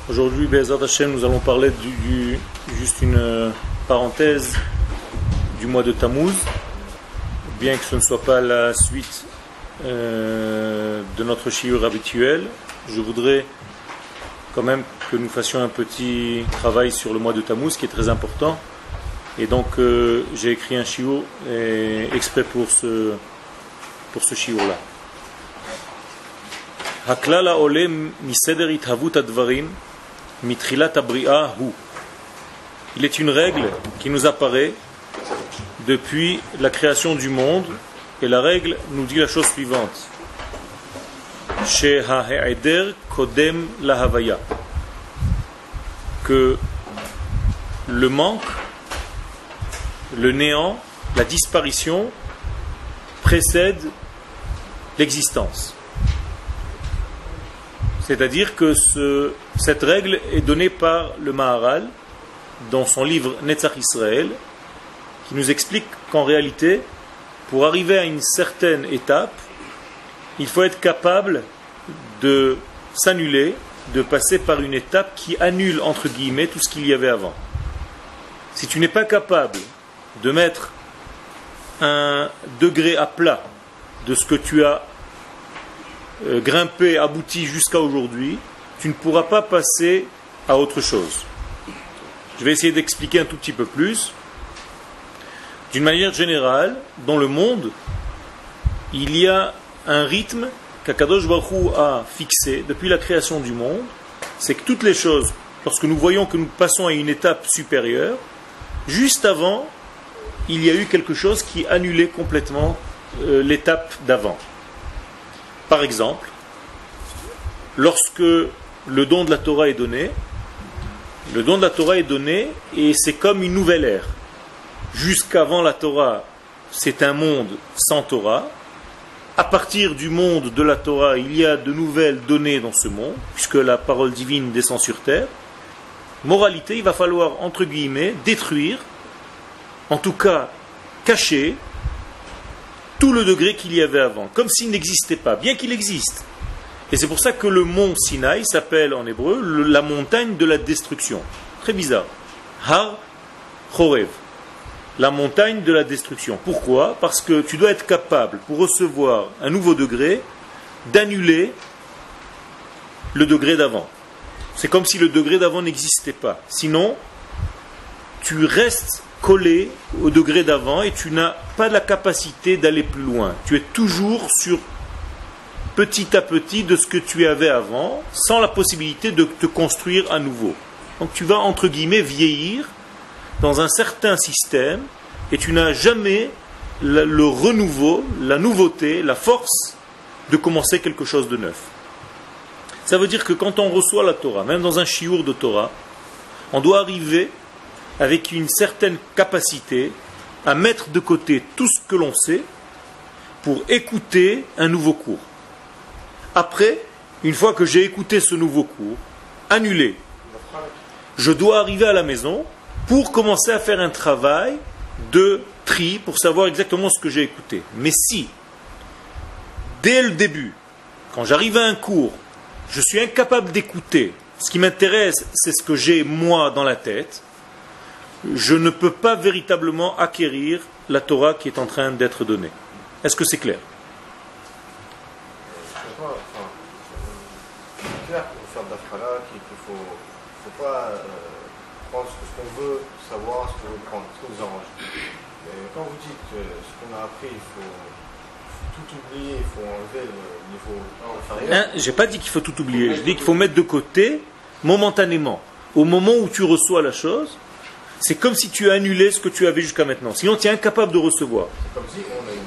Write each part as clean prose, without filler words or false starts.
Aujourd'hui, Be'ezrat Hashem, nous allons parler juste une parenthèse du mois de Tammuz, bien que ce ne soit pas la suite de notre shiur habituel. Je voudrais quand même que nous fassions un petit travail sur le mois de Tammuz qui est très important. Et donc j'ai écrit un shiur exprès pour ce shiur-là. הכלל העולה מסדר התהוות הדברים מתחילת הבריאה הוא. Il est une règle qui nous apparaît depuis la création du monde, et la règle nous dit la chose suivante. שההיעדר קודם להוויה. Que le manque, le néant, la disparition précède l'existence. C'est-à-dire que cette règle est donnée par le Maharal dans son livre Netzach Israël, qui nous explique qu'en réalité, pour arriver à une certaine étape, il faut être capable de s'annuler, de passer par une étape qui annule, entre guillemets, tout ce qu'il y avait avant. Si tu n'es pas capable de mettre un degré à plat de ce que tu as grimpé, abouti jusqu'à aujourd'hui, tu ne pourras pas passer à autre chose. Je vais essayer d'expliquer un tout petit peu plus. D'une manière générale, dans le monde, il y a un rythme qu'Akadosh Baruch Hu a fixé depuis la création du monde. C'est que toutes les choses, lorsque nous voyons que nous passons à une étape supérieure, juste avant, il y a eu quelque chose qui annulait complètement l'étape d'avant. Par exemple, lorsque le don de la Torah est donné, le don de la Torah est donné et c'est comme une nouvelle ère. Jusqu'avant la Torah, c'est un monde sans Torah. À partir du monde de la Torah, il y a de nouvelles données dans ce monde, puisque la parole divine descend sur terre. Moralité, il va falloir, entre guillemets, détruire, en tout cas cacher, tout le degré qu'il y avait avant, comme s'il n'existait pas, bien qu'il existe. Et c'est pour ça que le mont Sinaï s'appelle en hébreu la montagne de la destruction. Très bizarre. Har Chorev. La montagne de la destruction. Pourquoi ? Parce que tu dois être capable, pour recevoir un nouveau degré, d'annuler le degré d'avant. C'est comme si le degré d'avant n'existait pas. Sinon, tu restes collé au degré d'avant et tu n'as pas la capacité d'aller plus loin. Tu es toujours sur petit à petit de ce que tu avais avant, sans la possibilité de te construire à nouveau. Donc tu vas, entre guillemets, vieillir dans un certain système et tu n'as jamais le renouveau, la nouveauté, la force de commencer quelque chose de neuf. Ça veut dire que quand on reçoit la Torah, même dans un shiur de Torah, on doit arriver avec une certaine capacité à mettre de côté tout ce que l'on sait pour écouter un nouveau cours. Après, une fois que j'ai écouté ce nouveau cours, annulé, je dois arriver à la maison pour commencer à faire un travail de tri pour savoir exactement ce que j'ai écouté. Mais si, dès le début, quand j'arrive à un cours, je suis incapable d'écouter, ce qui m'intéresse, c'est ce que j'ai moi dans la tête, je ne peux pas véritablement acquérir la Torah qui est en train d'être donnée. Est-ce que c'est clair ? C'est clair pour faire d'Afrala qu'il ne faut pas prendre ce qu'on veut savoir, ce qu'on veut prendre, ce qu'on nous arrange. Mais quand vous dites que ce qu'on a appris, il faut tout oublier, il faut enlever le niveau inférieur. J'ai pas dit qu'il faut tout oublier, je dis qu'il faut mettre de côté momentanément. Au moment où tu reçois la chose, c'est comme si tu annulais ce que tu avais jusqu'à maintenant. Sinon, tu es incapable de recevoir. C'est comme si on a eu.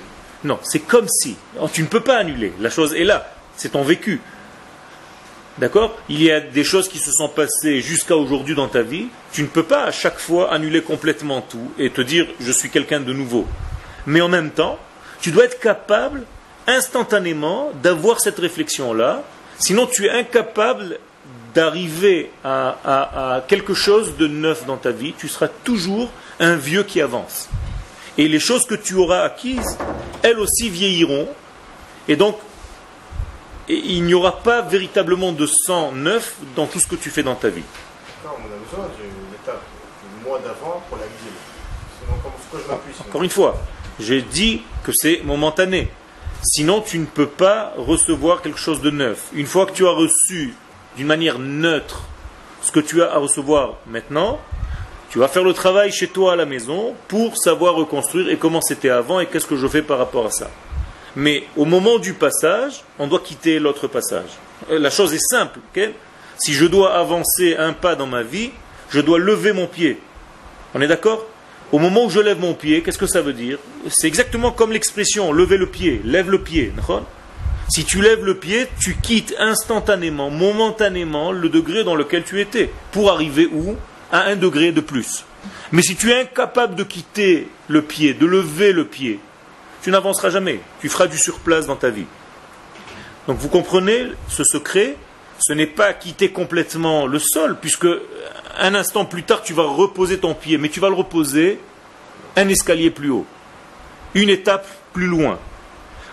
Non, c'est comme si. Tu ne peux pas annuler. La chose est là. C'est ton vécu. D'accord ? Il y a des choses qui se sont passées jusqu'à aujourd'hui dans ta vie. Tu ne peux pas à chaque fois annuler complètement tout et te dire « je suis quelqu'un de nouveau ». Mais en même temps, tu dois être capable instantanément d'avoir cette réflexion-là. Sinon, tu es incapable d'arriver à quelque chose de neuf dans ta vie. Tu seras toujours un vieux qui avance. Et les choses que tu auras acquises, elles aussi vieilliront. Et donc, et il n'y aura pas véritablement de sang neuf dans tout ce que tu fais dans ta vie. D'accord, on a besoin d'une étape du mois d'avant pour la guider. Sinon, pourquoi je m'appuie Encore une fois, j'ai dit que c'est momentané. Sinon, tu ne peux pas recevoir quelque chose de neuf. Une fois que tu as reçu d'une manière neutre ce que tu as à recevoir maintenant, tu vas faire le travail chez toi à la maison pour savoir reconstruire et comment c'était avant et qu'est-ce que je fais par rapport à ça. Mais au moment du passage, on doit quitter l'autre passage. La chose est simple. Okay? Si je dois avancer un pas dans ma vie, je dois lever mon pied. On est d'accord ? Au moment où je lève mon pied, qu'est-ce que ça veut dire ? C'est exactement comme l'expression lever le pied, lève le pied. Si tu lèves le pied, tu quittes instantanément, momentanément le degré dans lequel tu étais pour arriver où ? À un degré de plus. Mais si tu es incapable de quitter le pied, de lever le pied, tu n'avanceras jamais. Tu feras du surplace dans ta vie. Donc vous comprenez ce secret ? Ce n'est pas quitter complètement le sol, puisque un instant plus tard, tu vas reposer ton pied, mais tu vas le reposer un escalier plus haut, une étape plus loin.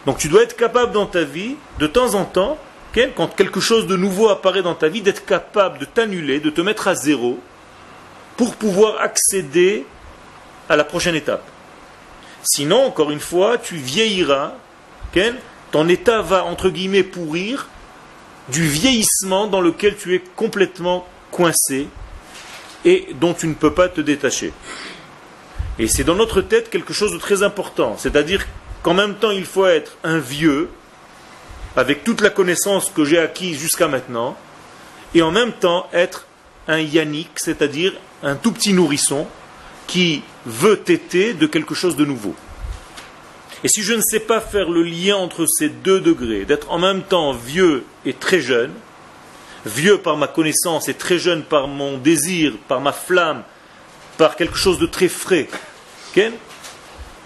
Donc tu dois être capable dans ta vie, de temps en temps, quand quelque chose de nouveau apparaît dans ta vie, d'être capable de t'annuler, de te mettre à zéro, pour pouvoir accéder à la prochaine étape. Sinon, encore une fois, tu vieilliras, ton état va, entre guillemets, pourrir du vieillissement dans lequel tu es complètement coincé et dont tu ne peux pas te détacher. Et c'est dans notre tête quelque chose de très important, c'est-à-dire qu'en même temps, il faut être un vieux, avec toute la connaissance que j'ai acquise jusqu'à maintenant, et en même temps être un yannick, c'est-à-dire un tout petit nourrisson qui veut téter de quelque chose de nouveau. Et si je ne sais pas faire le lien entre ces deux degrés, d'être en même temps vieux et très jeune, vieux par ma connaissance et très jeune par mon désir, par ma flamme, par quelque chose de très frais,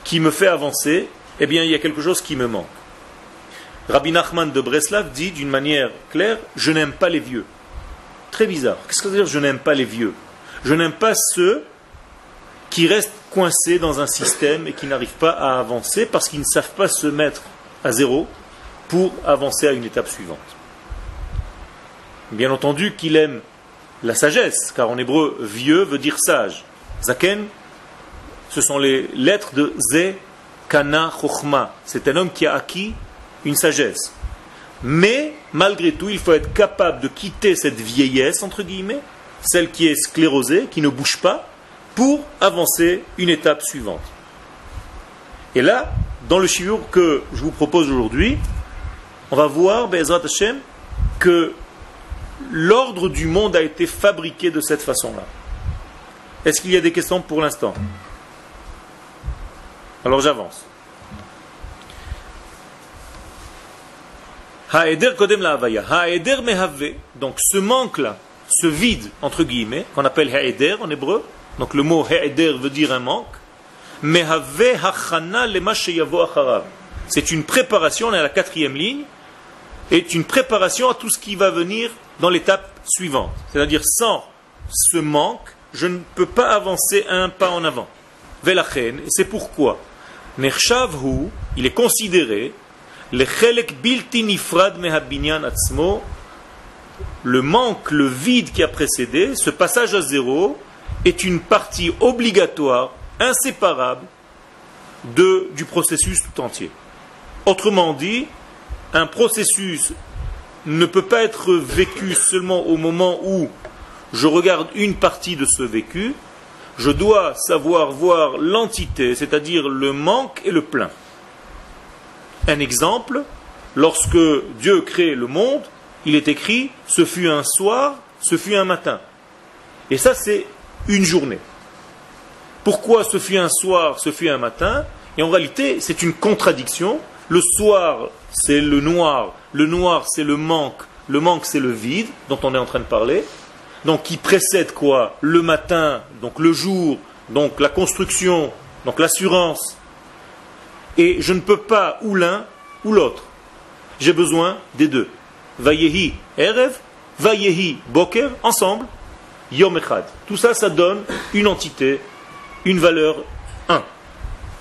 qui me fait avancer, eh bien il y a quelque chose qui me manque. Rabbi Nachman de Breslav dit d'une manière claire, je n'aime pas les vieux. Très bizarre. Qu'est-ce que ça veut dire je n'aime pas les vieux ? Je n'aime pas ceux qui restent coincés dans un système et qui n'arrivent pas à avancer parce qu'ils ne savent pas se mettre à zéro pour avancer à une étape suivante. Bien entendu qu'il aime la sagesse, car en hébreu, vieux veut dire sage. Zaken, ce sont les lettres de Ze, Kana, Chochma. C'est un homme qui a acquis une sagesse. Mais, malgré tout, il faut être capable de quitter cette vieillesse, entre guillemets, celle qui est sclérosée, qui ne bouge pas, pour avancer une étape suivante. Et là, dans le shiur que je vous propose aujourd'hui, on va voir, Be'ezrat Hashem, que l'ordre du monde a été fabriqué de cette façon-là. Est-ce qu'il y a des questions pour l'instant ? Alors j'avance. Ha'eder kodem la'avaya. Ha'eder mehave. Donc ce manque-là, ce vide, entre guillemets, qu'on appelle ha'eder en hébreu, donc le mot ha'eder veut dire un manque, mehave hachana lema sheyavo acharav. C'est une préparation, on est à la 4e ligne, est une préparation à tout ce qui va venir dans l'étape suivante. C'est-à-dire, sans ce manque, je ne peux pas avancer un pas en avant. Velachen, et c'est pourquoi, Nershavhu, il est considéré, le chelek bilti nifrad mehabinyan atzmo, le manque, le vide qui a précédé, ce passage à zéro, est une partie obligatoire, inséparable, du processus tout entier. Autrement dit, un processus ne peut pas être vécu seulement au moment où je regarde une partie de ce vécu, je dois savoir voir l'entité, c'est-à-dire le manque et le plein. Un exemple, lorsque Dieu crée le monde, il est écrit « ce fut un soir, ce fut un matin ». Et ça, c'est une journée. Pourquoi ce fut un soir, ce fut un matin ? Et en réalité, c'est une contradiction. Le soir, c'est le noir c'est le manque c'est le vide dont on est en train de parler. Donc qui précède quoi ? Le matin, donc le jour, donc la construction, donc l'assurance. Et je ne peux pas ou l'un ou l'autre. J'ai besoin des deux. Vayehi erev, vayehi boker, ensemble, yom echad. Tout ça, ça donne une entité, une valeur 1.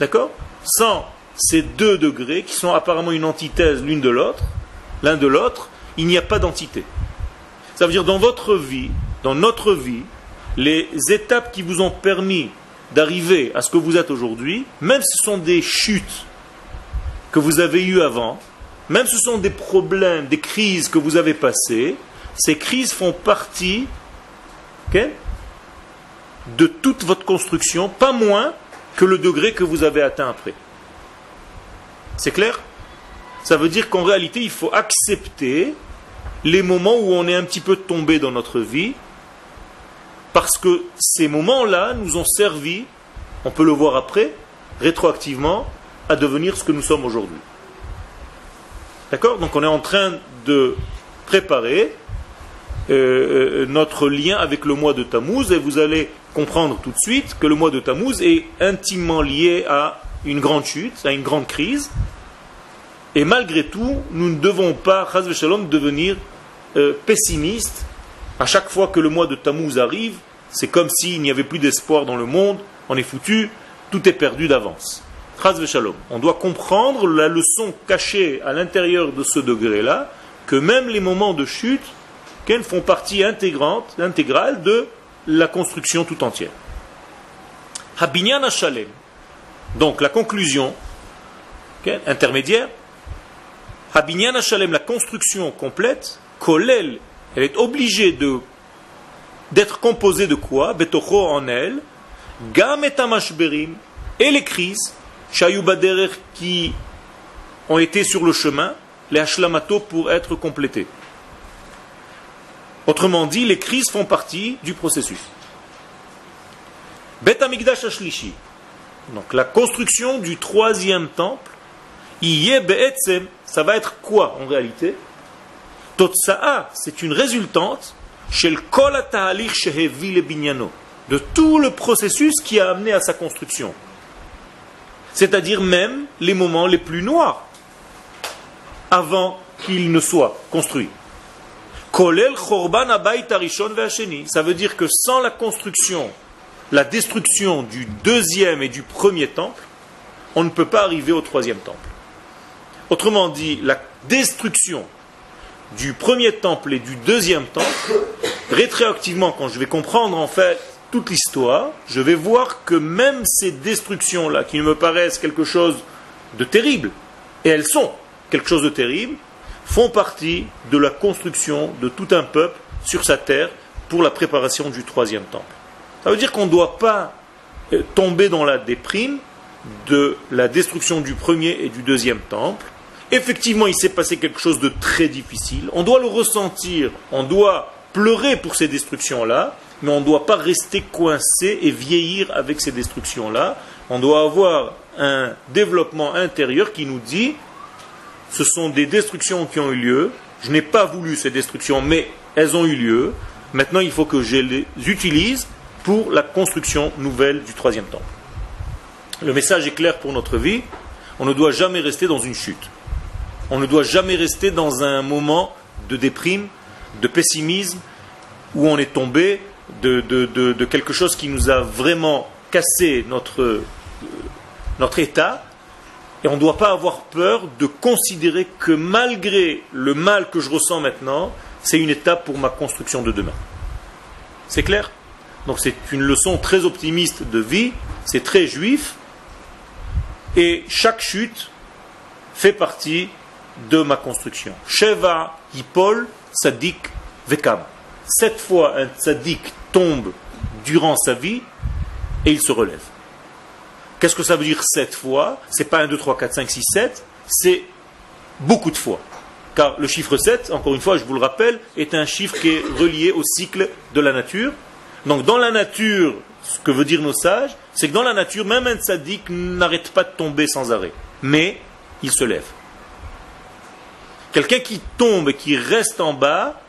D'accord ? Sans ces deux degrés qui sont apparemment une antithèse l'une de l'autre, l'un de l'autre, il n'y a pas d'entité. Ça veut dire dans votre vie, dans notre vie, les étapes qui vous ont permis d'arriver à ce que vous êtes aujourd'hui, même si ce sont des chutes que vous avez eues avant, même si ce sont des problèmes, des crises que vous avez passées, ces crises font partie de toute votre construction, pas moins que le degré que vous avez atteint après. C'est clair? Ça veut dire qu'en réalité, il faut accepter les moments où on est un petit peu tombé dans notre vie, parce que ces moments-là nous ont servi, on peut le voir après, rétroactivement, à devenir ce que nous sommes aujourd'hui. D'accord? Donc on est en train de préparer notre lien avec le mois de Tammuz, et vous allez comprendre tout de suite que le mois de Tammuz est intimement lié à une grande chute, à une grande crise. Et malgré tout, nous ne devons pas, chas v'shalom, devenir pessimistes. À chaque fois que le mois de Tammuz arrive, c'est comme s'il n'y avait plus d'espoir dans le monde, on est foutu, tout est perdu d'avance. Chas v'shalom. On doit comprendre la leçon cachée à l'intérieur de ce degré-là, que même les moments de chute font partie intégrale de la construction tout entière. Habinyan HaShalem. Donc la conclusion intermédiaire, Habinyan HaShalem, la construction complète, Kolel, elle est obligée d'être composée de quoi? Betocho en elle, Gam et Amashberim, et les crises, Shayu Baderer, qui ont été sur le chemin, les Hashlamato pour être complétées. Autrement dit, les crises font partie du processus. Bet Hamikdash Ashlishi, donc la construction du troisième temple, Iye Be'etzem, ça va être quoi en réalité? Totsa'a, c'est une résultante Shel Kol HaTahalich Shehevi LeBinyano, de tout le processus qui a amené à sa construction. C'est-à-dire même les moments les plus noirs, avant qu'il ne soit construit. Kolel Chorban Habayit Harishon ve'Hasheni, ça veut dire que sans la construction, la destruction du deuxième et du premier temple, on ne peut pas arriver au troisième temple. Autrement dit, la destruction du premier temple et du deuxième temple, rétroactivement, quand je vais comprendre en fait toute l'histoire, je vais voir que même ces destructions-là, qui me paraissent quelque chose de terrible, et elles sont quelque chose de terrible, font partie de la construction de tout un peuple sur sa terre pour la préparation du troisième temple. Ça veut dire qu'on ne doit pas tomber dans la déprime de la destruction du premier et du deuxième temple. Effectivement, il s'est passé quelque chose de très difficile. On doit le ressentir, on doit pleurer pour ces destructions-là, mais on ne doit pas rester coincé et vieillir avec ces destructions-là. On doit avoir un développement intérieur qui nous dit: ce sont des destructions qui ont eu lieu, je n'ai pas voulu ces destructions, mais elles ont eu lieu. Maintenant, il faut que je les utilise pour la construction nouvelle du troisième temple. Le message est clair pour notre vie. On ne doit jamais rester dans une chute. On ne doit jamais rester dans un moment de déprime, de pessimisme, où on est tombé de quelque chose qui nous a vraiment cassé notre état. Et on ne doit pas avoir peur de considérer que malgré le mal que je ressens maintenant, c'est une étape pour ma construction de demain. C'est clair? Donc c'est une leçon très optimiste de vie, c'est très juif, et chaque chute fait partie de ma construction. Sheva Yipol Tzadik Vekam. 7 fois un tzaddik tombe durant sa vie et il se relève. Qu'est-ce que ça veut dire 7 fois? C'est pas 1, 2, 3, 4, 5, 6, 7, c'est beaucoup de fois. Car le chiffre 7, encore une fois, je vous le rappelle, est un chiffre qui est relié au cycle de la nature. Donc dans la nature, ce que veut dire nos sages, c'est que dans la nature, même un tzaddik n'arrête pas de tomber sans arrêt. Mais il se lève. Quelqu'un qui tombe et qui reste en bas,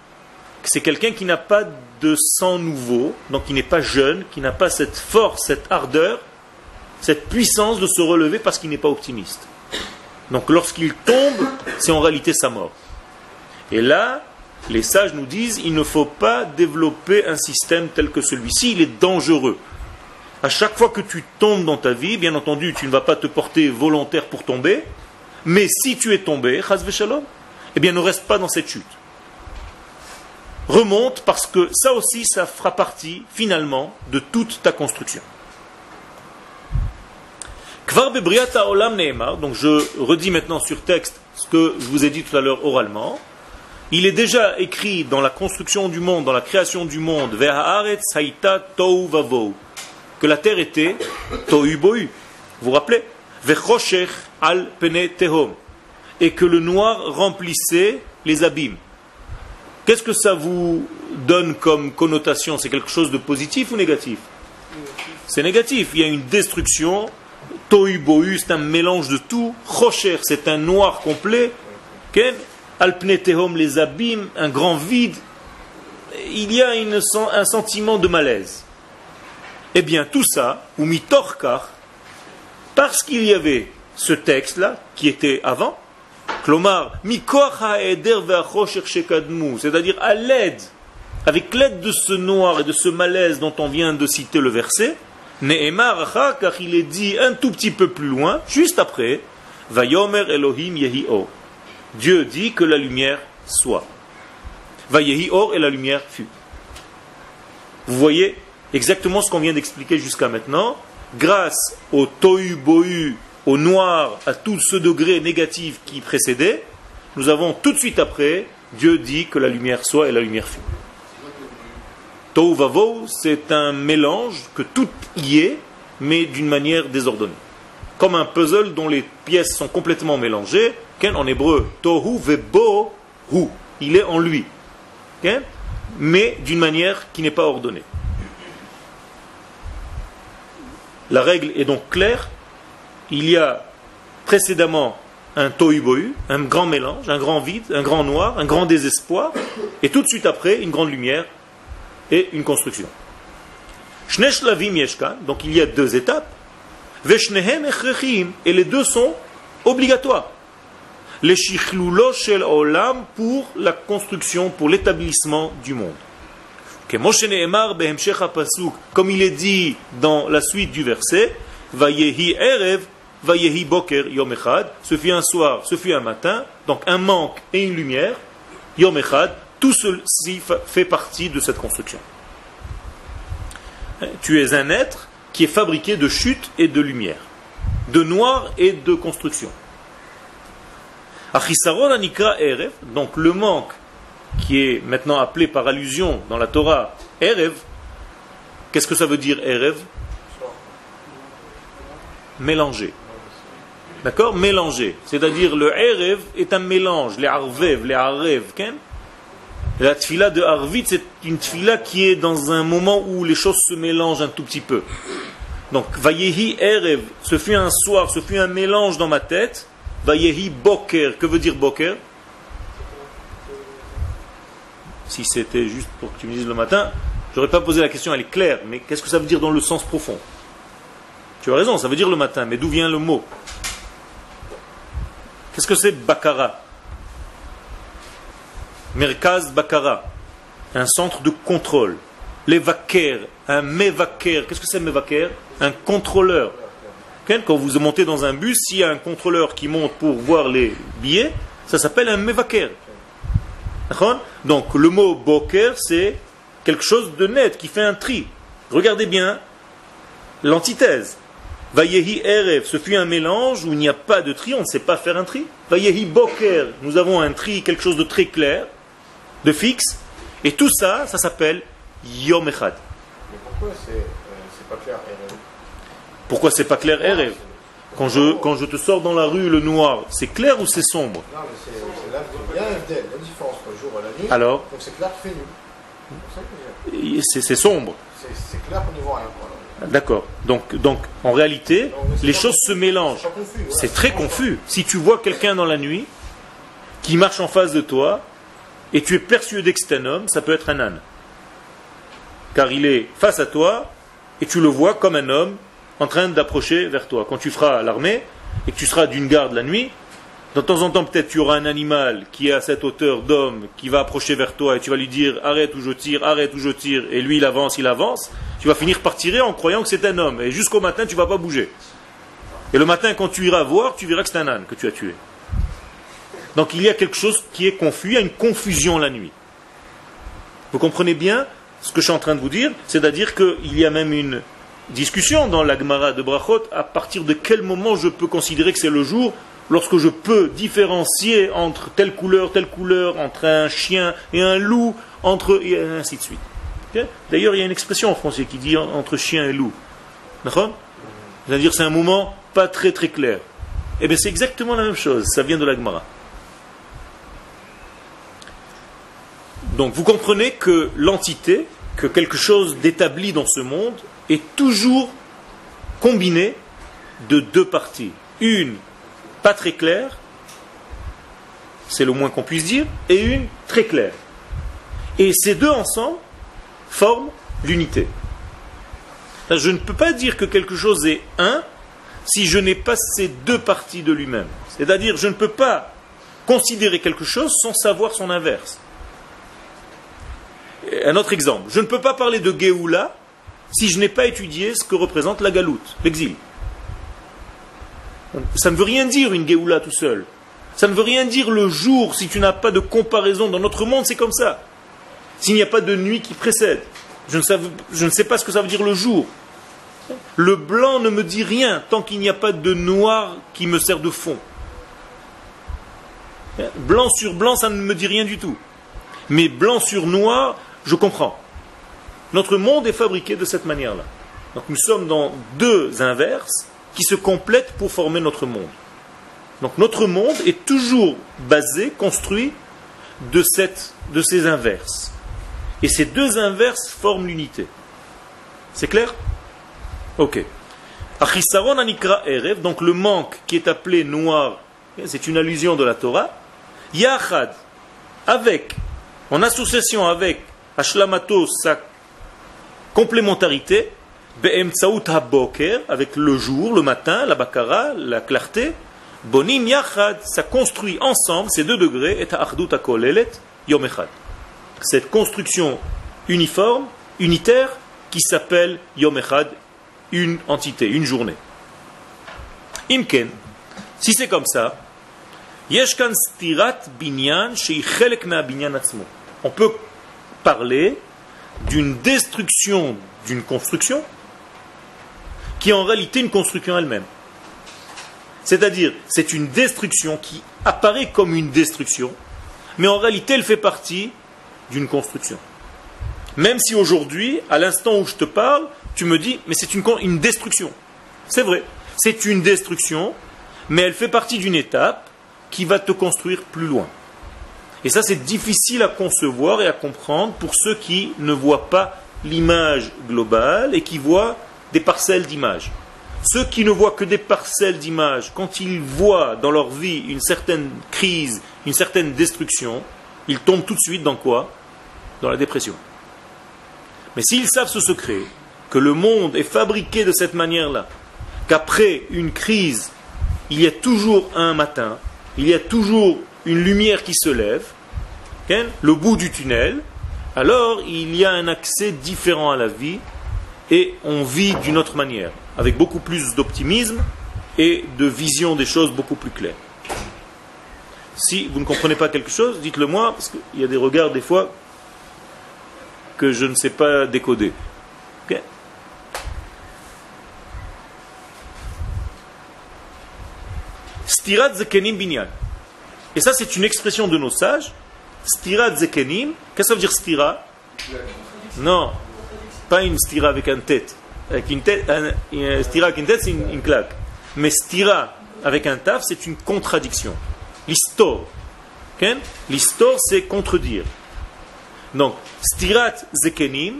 c'est quelqu'un qui n'a pas de sang nouveau, donc qui n'est pas jeune, qui n'a pas cette force, cette ardeur, cette puissance de se relever parce qu'il n'est pas optimiste. Donc lorsqu'il tombe, c'est en réalité sa mort. Et là, les sages nous disent, il ne faut pas développer un système tel que celui-ci, il est dangereux. À chaque fois que tu tombes dans ta vie, bien entendu, tu ne vas pas te porter volontaire pour tomber, mais si tu es tombé, chas v'shalom, eh bien ne reste pas dans cette chute. Remonte parce que ça aussi, ça fera partie finalement de toute ta construction. Kvar bebriat haolam neemar, donc je redis maintenant sur texte ce que je vous ai dit tout à l'heure oralement. Il est déjà écrit dans la construction du monde, dans la création du monde, Ve'haaretz haïta tohu vavou, que la terre était tohu bohu. Vous vous rappelez? Ve'choshech al pene tehom, et que le noir remplissait les abîmes. Qu'est-ce que ça vous donne comme connotation? C'est quelque chose de positif ou négatif? C'est négatif. Il y a une destruction. Tohu bohu, c'est un mélange de tout. Choshech, c'est un noir complet. Al-Pnei Tehom, les abîmes, un grand vide. Il y a un sentiment de malaise. Eh bien, tout ça, ou mitorkar, parce qu'il y avait ce texte-là, qui était avant, Klomar, mikoach ha'eder ve'achoshech shekadmu, c'est-à-dire à l'aide, avec l'aide de ce noir et de ce malaise dont on vient de citer le verset, Ne'emar achar, car il est dit un tout petit peu plus loin, juste après, Vayomer Elohim yehi or. Dieu dit que la lumière soit. Vayehi or, et la lumière fut. Vous voyez exactement ce qu'on vient d'expliquer jusqu'à maintenant. Grâce au tohu bohu, au noir, à tout ce degré négatif qui précédait, nous avons tout de suite après, Dieu dit que la lumière soit et la lumière fut. Tohu vavou, c'est un mélange que tout y est, mais d'une manière désordonnée. Comme un puzzle dont les pièces sont complètement mélangées, en hébreu, tohu vebohu, il est en lui, mais d'une manière qui n'est pas ordonnée. La règle est donc claire. Il y a précédemment un tohu bohu, un grand mélange, un grand vide, un grand noir, un grand désespoir, et tout de suite après, une grande lumière et une construction. Shnei shlavim yeshkan, donc il y a deux étapes, veshnehem echrechim, et les deux sont obligatoires. Les shichlulo shel olam, pour la construction, pour l'établissement du monde. Comme il est dit dans la suite du verset, Vayehi erev, vayehi boker yom echad, ce fut un soir, ce fut un matin, donc un manque et une lumière, yom echad, tout ceci fait partie de cette construction. Tu es un être qui est fabriqué de chute et de lumière, de noir et de construction. Achisaron anikra erev, donc le manque qui est maintenant appelé par allusion dans la Torah erev. Qu'est-ce que ça veut dire erev? Mélanger. D'accord? Mélanger. C'est-à-dire le erev est un mélange, les arvev, les arev. La tfila de Arvit, c'est une tfila qui est dans un moment où les choses se mélangent un tout petit peu. Donc, Vayehi erev, ce fut un soir, ce fut un mélange dans ma tête. Vayehi boker, que veut dire boker? Si c'était juste pour que tu me dises le matin, j'aurais pas posé la question, elle est claire, mais qu'est-ce que ça veut dire dans le sens profond? Tu as raison, ça veut dire le matin, mais d'où vient le mot? Qu'est-ce que c'est bakara? Merkaz bakara, un centre de contrôle. Levaker, un mevaker, qu'est-ce que c'est mevaker? Un contrôleur. Quand vous montez dans un bus, s'il y a un contrôleur qui monte pour voir les billets, ça s'appelle un mevaker. Donc le mot boker, c'est quelque chose de net, qui fait un tri. Regardez bien l'antithèse. Vayehi erev, ce fut un mélange où il n'y a pas de tri, on ne sait pas faire un tri. Vayehi boker, nous avons un tri, quelque chose de très clair, de fixe. Et tout ça, ça s'appelle Yom Echad. Mais pourquoi c'est pas clair erev? Pourquoi c'est pas clair erev? Quand je te sors dans la rue le noir, c'est clair ou c'est sombre? Non, mais il y a la différence entre le jour et la nuit. Alors? Donc c'est clair qui fait nuit. C'est sombre. C'est clair qu'on n'y voit rien. D'accord. Donc, en réalité, les choses se mélangent. C'est très confus. Si tu vois quelqu'un dans la nuit qui marche en face de toi et tu es persuadé que c'est un homme, ça peut être un âne. Car il est face à toi et tu le vois comme un homme en train d'approcher vers toi. Quand tu feras l'armée et que tu seras d'une garde la nuit, de temps en temps peut-être tu auras un animal qui est à cette hauteur d'homme qui va approcher vers toi et tu vas lui dire arrête ou je tire, et lui il avance, tu vas finir par tirer en croyant que c'est un homme, et jusqu'au matin tu ne vas pas bouger. Et le matin quand tu iras voir, tu verras que c'est un âne que tu as tué. Donc il y a quelque chose qui est confus, il y a une confusion la nuit. Vous comprenez bien ce que je suis en train de vous dire? C'est-à-dire qu'il y a même une discussion dans la Gemara de Brachot, à partir de quel moment je peux considérer que c'est le jour, lorsque je peux différencier entre telle couleur, entre un chien et un loup, et ainsi de suite. Okay? D'ailleurs, il y a une expression en français qui dit entre chien et loup. D'accord? C'est-à-dire c'est un moment pas très très clair. Eh bien c'est exactement la même chose, ça vient de la Gemara. Donc vous comprenez que l'entité, que quelque chose d'établi dans ce monde, est toujours combiné de deux parties. Une pas très claire, c'est le moins qu'on puisse dire, et une très claire. Et ces deux ensemble forment l'unité. Je ne peux pas dire que quelque chose est un si je n'ai pas ces deux parties de lui-même. C'est-à-dire, je ne peux pas considérer quelque chose sans savoir son inverse. Un autre exemple, je ne peux pas parler de Géoula si je n'ai pas étudié ce que représente la galoute, l'exil. Ça ne veut rien dire une Géoula tout seul. Ça ne veut rien dire le jour si tu n'as pas de comparaison. Dans notre monde, c'est comme ça. S'il n'y a pas de nuit qui précède, je ne sais pas ce que ça veut dire le jour. Le blanc ne me dit rien tant qu'il n'y a pas de noir qui me sert de fond. Blanc sur blanc, ça ne me dit rien du tout. Mais blanc sur noir, je comprends. Notre monde est fabriqué de cette manière-là. Donc nous sommes dans deux inverses qui se complètent pour former notre monde. Donc notre monde est toujours basé, construit de ces inverses. Et ces deux inverses forment l'unité. C'est clair? Ok. Achisaron anikra erev, donc le manque qui est appelé noir, c'est une allusion de la Torah. Yachad, en association avec Ashlamato, sa complémentarité, Be'emtsaout haboker, avec le jour, le matin, la bakara, la clarté, Bonim yachad, ça construit ensemble ces deux degrés, et ha'achdut hakolelet yom echad. Cette construction uniforme, unitaire, qui s'appelle yom echad, une entité, une journée. Imken, si c'est comme ça, yeshkan stirat binyan shei chelek ma binyan atzmo. On peut parler d'une destruction d'une construction qui est en réalité une construction elle-même. C'est-à-dire, c'est une destruction qui apparaît comme une destruction, mais en réalité elle fait partie d'une construction. Même si aujourd'hui, à l'instant où je te parle, tu me dis, mais c'est une destruction. C'est vrai, c'est une destruction, mais elle fait partie d'une étape qui va te construire plus loin. Et ça, c'est difficile à concevoir et à comprendre pour ceux qui ne voient pas l'image globale et qui voient des parcelles d'images. Ceux qui ne voient que des parcelles d'images, quand ils voient dans leur vie une certaine crise, une certaine destruction, ils tombent tout de suite dans quoi? Dans la dépression. Mais s'ils savent ce secret, que le monde est fabriqué de cette manière-là, qu'après une crise, il y a toujours un matin, il y a toujours une lumière qui se lève, le bout du tunnel, alors il y a un accès différent à la vie et on vit d'une autre manière, avec beaucoup plus d'optimisme et de vision des choses beaucoup plus claires. Si vous ne comprenez pas quelque chose, dites-le moi, parce qu'il y a des regards des fois que je ne sais pas décoder. Okay? Stirat zekenim binyan. Et ça, c'est une expression de nos sages. Stirat zekenim. Qu'est-ce que ça veut dire stira? Non, pas une stira avec une tête. Avec une tête, stira avec une tête, c'est une claque. Mais stira avec un taf, c'est une contradiction. L'histor. Okay? L'histor, c'est contredire. Donc, stirat zekenim,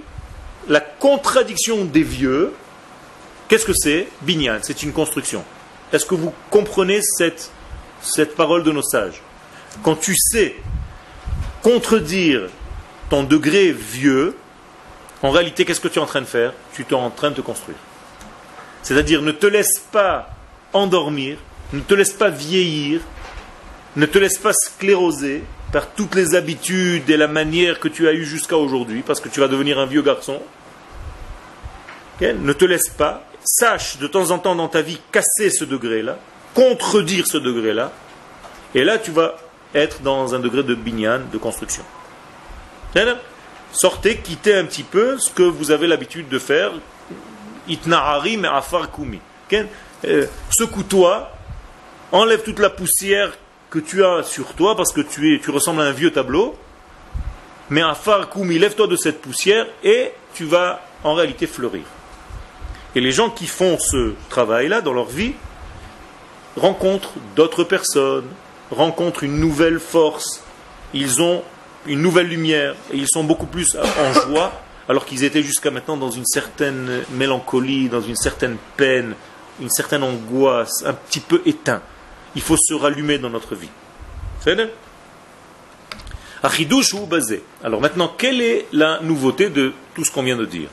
la contradiction des vieux, qu'est-ce que c'est? Binyan, c'est une construction. Est-ce que vous comprenez cette parole de nos sages? Quand tu sais contredire ton degré vieux, en réalité, qu'est-ce que tu es en train de faire? Tu es en train de te construire. C'est-à-dire, ne te laisse pas endormir, ne te laisse pas vieillir, ne te laisse pas scléroser par toutes les habitudes et la manière que tu as eue jusqu'à aujourd'hui, parce que tu vas devenir un vieux garçon. Okay? Ne te laisse pas. Sache de temps en temps dans ta vie casser ce degré-là, contredire ce degré-là, et là tu vas être dans un degré de binyan, de construction. Sortez, quittez un petit peu ce que vous avez l'habitude de faire. Itna'ari me'afar kumi. Secoue-toi, enlève toute la poussière que tu as sur toi parce que tu ressembles à un vieux tableau. Me'afar kumi, lève-toi de cette poussière et tu vas en réalité fleurir. Et les gens qui font ce travail-là dans leur vie rencontrent d'autres personnes, rencontrent une nouvelle force, ils ont une nouvelle lumière et ils sont beaucoup plus en joie alors qu'ils étaient jusqu'à maintenant dans une certaine mélancolie, dans une certaine peine, une certaine angoisse, un petit peu éteint. Il faut se rallumer dans notre vie. C'est vrai ? Achidouche ou basé. Alors maintenant, quelle est la nouveauté de tout ce qu'on vient de dire ?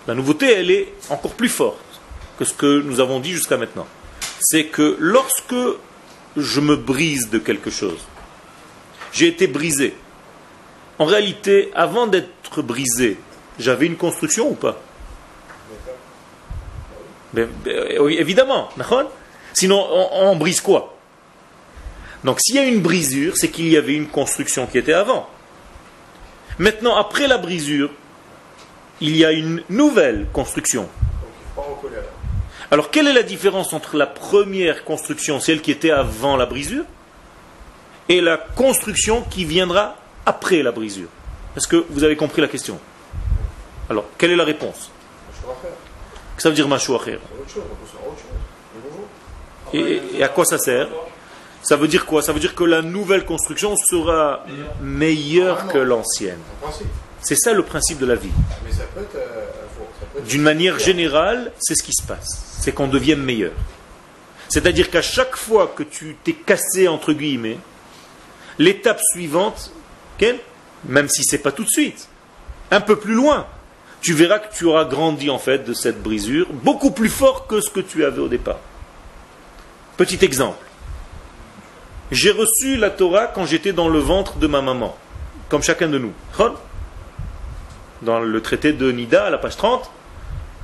La nouveauté, elle est encore plus forte que ce que nous avons dit jusqu'à maintenant. C'est que lorsque je me brise de quelque chose, j'ai été brisé. En réalité, avant d'être brisé, j'avais une construction ou pas ? Oui, évidemment. Sinon, on brise quoi ? Donc, s'il y a une brisure, c'est qu'il y avait une construction qui était avant. Maintenant, après la brisure, il y a une nouvelle construction. Alors, quelle est la différence entre la première construction, celle qui était avant la brisure, et la construction qui viendra après la brisure ? Est-ce que vous avez compris la question ? Alors, quelle est la réponse ? Qu'est-ce que ça veut dire mashou acher ? Et à quoi ça sert ? Ça veut dire quoi ? Ça veut dire que la nouvelle construction sera meilleure que l'ancienne. C'est ça le principe de la vie. D'une manière générale, c'est ce qui se passe. C'est qu'on devienne meilleur. C'est-à-dire qu'à chaque fois que tu t'es cassé, entre guillemets, l'étape suivante, même si ce n'est pas tout de suite, un peu plus loin, tu verras que tu auras grandi en fait de cette brisure, beaucoup plus fort que ce que tu avais au départ. Petit exemple. J'ai reçu la Torah quand j'étais dans le ventre de ma maman, comme chacun de nous. Dans le traité de Nida, à la page 30,